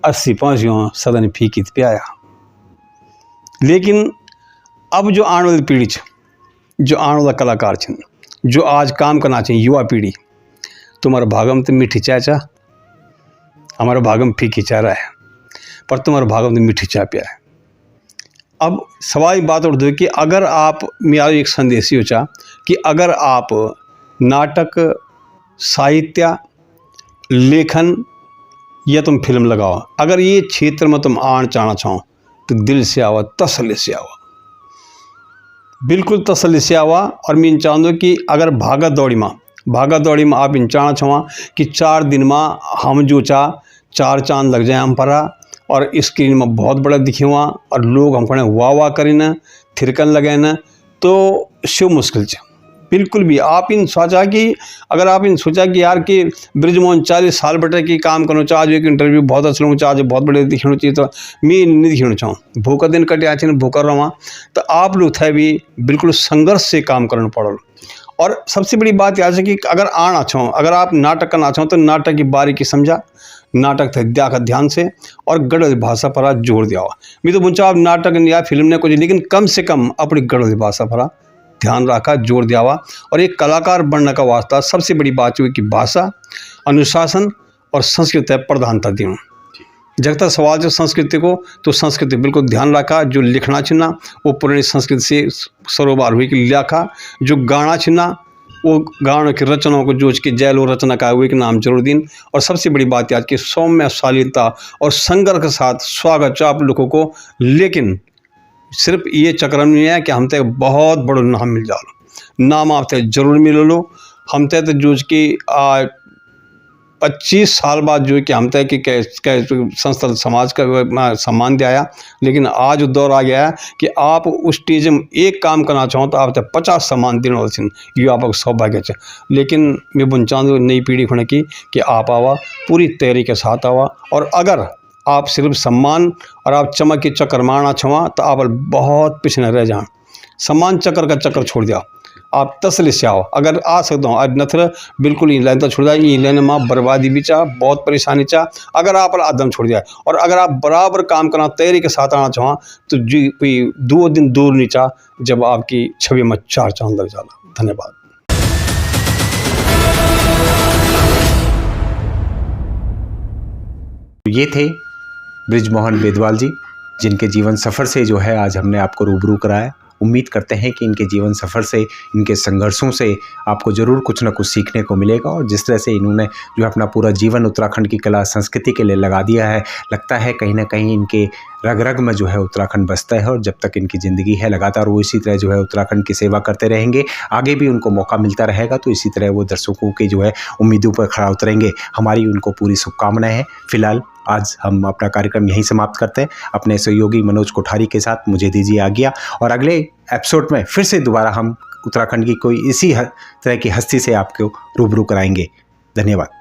80 पहुँच सदन फीकी प्याया। लेकिन अब जो आने वाली पीढ़ी जो आने वाला कलाकार छन, जो आज काम करना चाहिए युवा पीढ़ी, तुम्हारा भागम तो मीठी चाय चा, हमारा भागम फीकी चाय रहा है, पर तुम्हारा भागम तो मीठी चाय पिया है। अब सवाल बात उठ दो कि अगर आप, मेरा एक संदेश ही होचा कि अगर आप नाटक, साहित्य, लेखन या तुम फिल्म लगाओ, अगर ये क्षेत्र में तुम आना चाहना चाहो तो दिल से आवा, तसल्ली से आवा, बिल्कुल तसल्ली से आवा। और मैं चाहूँ कि अगर भागा दौड़ी में आप इन चाहना चाहो कि 4 दिन में हम जो 4 चांद लग जाए हम परा और स्क्रीन में बहुत बड़ा दिखे हुआ और लोग हमको वाह करें न, थिरकन लगे न, तो शिव मुश्किल है बिल्कुल भी। आप इन सोचा कि अगर आप इन सोचा कि यार कि ब्रिजमोहन 40 साल बटे की काम करना चाह, एक इंटरव्यू बहुत अच्छा लूँ चाह, बहुत बड़े दिखना चाहिए, तो मैं नहीं दिखना चाहूँ, भूखा दिन कटे आज भूखा रहा, तो आप लोग थे भी बिल्कुल संघर्ष से काम करना पड़ल। और सबसे बड़ी बात यह है कि अगर आना चाहो, अगर आप नाटक करना चाहो तो नाटक की बारीकी समझा, नाटक थे देखा ध्यान से और गढ़वाली भाषा पर जोर दिया। मैं तो पूछा आप नाटक या फिल्म ने कुछ, लेकिन कम से कम अपनी गढ़वाली भाषा पर ध्यान रखा, जोर दिया। और एक कलाकार बनने का वास्ता सबसे बड़ी बात हुई कि भाषा, अनुशासन और संस्कृति प्रधानता दी। जब तक सवाल जो संस्कृति को, तो संस्कृति बिल्कुल ध्यान रखा, जो लिखना छिना वो पुरानी संस्कृति से सरोबार हुई कि लिखा, जो गाना छिना वो गानों की रचनाओं को जोज के जैलो रचना का हुए के नाम जरूर दिन। और सबसे बड़ी बात आज की सौम्य शालीनता और संघर्ष के साथ स्वागत आप लोगों को। लेकिन सिर्फ ये चक्रम नहीं है कि हम तक बहुत बड़ो नाम मिल जाओ, नाम आप तक जरूर मिल लो। हम तक जोज की 25 साल बाद जो कि हम तय कि संस्था समाज का सम्मान दिया, लेकिन आज दौर आ गया है कि आप उस स्टेज में एक काम करना चाहो तो आप तक 50 सम्मान देने वाले, ये आप सौभाग्य है। लेकिन मैं बुन चाहूँ नई पीढ़ी होने की कि आप आवा पूरी तैयारी के साथ आवा। और अगर आप सिर्फ सम्मान और आप चमक के चक्कर मारना चाहो तो आप बहुत पिछड़े रह जाए। सम्मान चक्कर का चक्कर छोड़ दिया, आप तसली से आओ। अगर आ सकता हूँ आज नथर बिल्कुल ही लाइन तो छोड़ दिया, ये लाइन में बर्बादी भी चाह, बहुत परेशानी चाह, अगर आप आदम छोड़ दिया। और अगर आप बराबर काम करना तैयारी के साथ आना चाहो तो जी कोई 2 दिन दूर नहीं चाह जब आपकी छवि में 4 चांद लग जाला। धन्यवाद। ये थे ब्रिजमोहन बेदवाल जी, जिनके जीवन सफ़र से जो है आज हमने आपको रूबरू कराया उम्मीद करते हैं कि इनके जीवन सफ़र से, इनके संघर्षों से आपको ज़रूर कुछ ना कुछ सीखने को मिलेगा। और जिस तरह से इन्होंने जो है अपना पूरा जीवन उत्तराखंड की कला संस्कृति के लिए लगा दिया है, लगता है कहीं ना कहीं इनके रग रग में जो है उत्तराखंड बसता है। और जब तक इनकी ज़िंदगी है लगातार वो इसी तरह जो है उत्तराखंड की सेवा करते रहेंगे। आगे भी उनको मौका मिलता रहेगा तो इसी तरह वो दर्शकों की जो है उम्मीदों पर खरा उतरेंगे। हमारी उनको पूरी शुभकामनाएं हैं। फिलहाल आज हम अपना कार्यक्रम यहीं समाप्त करते हैं। अपने सहयोगी मनोज कोठारी के साथ मुझे दीजिए आज्ञा, और अगले एपिसोड में फिर से दोबारा हम उत्तराखंड की कोई इसी तरह की हस्ती से आपको रूबरू कराएंगे। धन्यवाद।